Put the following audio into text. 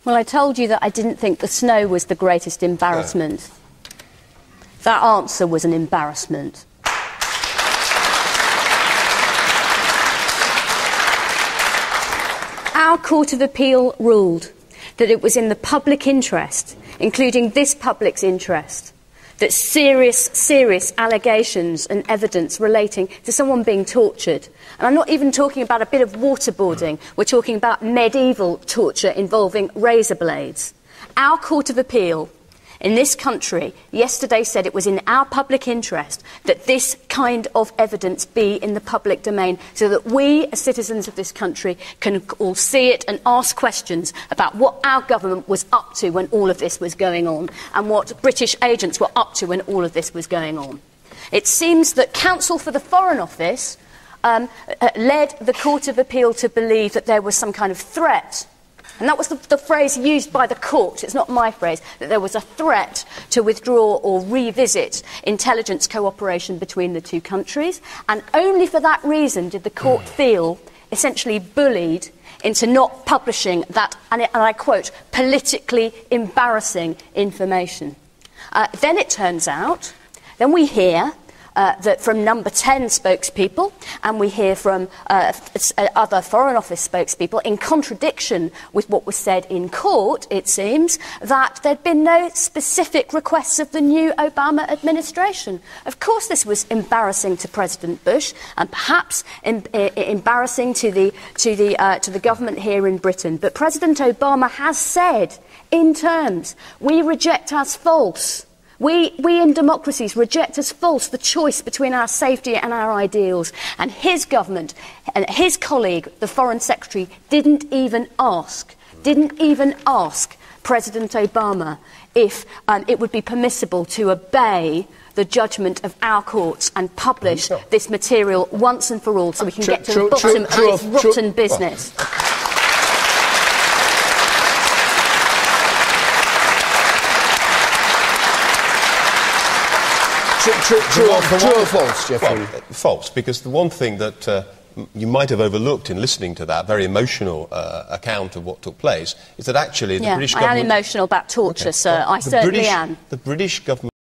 Well, I told you that I didn't think the snow was the greatest embarrassment. That answer was an embarrassment. Our Court of Appeal ruled that it was in the public interest, including this public's interest, that serious allegations and evidence relating to someone being tortured, and I'm not even talking about a bit of waterboarding, we're talking about medieval torture involving razor blades. Our Court of Appeal in this country yesterday said it was in our public interest that this kind of evidence be in the public domain so that we, as citizens of this country, can all see it and ask questions about what our government was up to when all of this was going on and what British agents were up to when all of this was going on. It seems that Counsel for the Foreign Office led the Court of Appeal to believe that there was some kind of threat. And that was the phrase used by the court, it's not my phrase, that there was a threat to withdraw or revisit intelligence cooperation between the two countries. And only for that reason did the court feel essentially bullied into not publishing that, and I quote, politically embarrassing information. Then it turns out, then we hear that from Number 10 spokespeople, and we hear from other Foreign Office spokespeople, in contradiction with what was said in court, it seems, that there'd been no specific requests of the new Obama administration. Of course this was embarrassing to President Bush, and perhaps embarrassing to the government here in Britain. But President Obama has said, in terms, we reject as false. We in democracies reject as false the choice between our safety and our ideals. And his government and his colleague, the Foreign Secretary, didn't even ask President Obama if it would be permissible to obey the judgment of our courts and publish this material once and for all so we can get to the bottom of this rotten business. True or false, Geoff? Well, false, because the one thing that you might have overlooked in listening to that very emotional account of what took place is that actually the British government... I am emotional about torture, sir. I certainly am. The British government...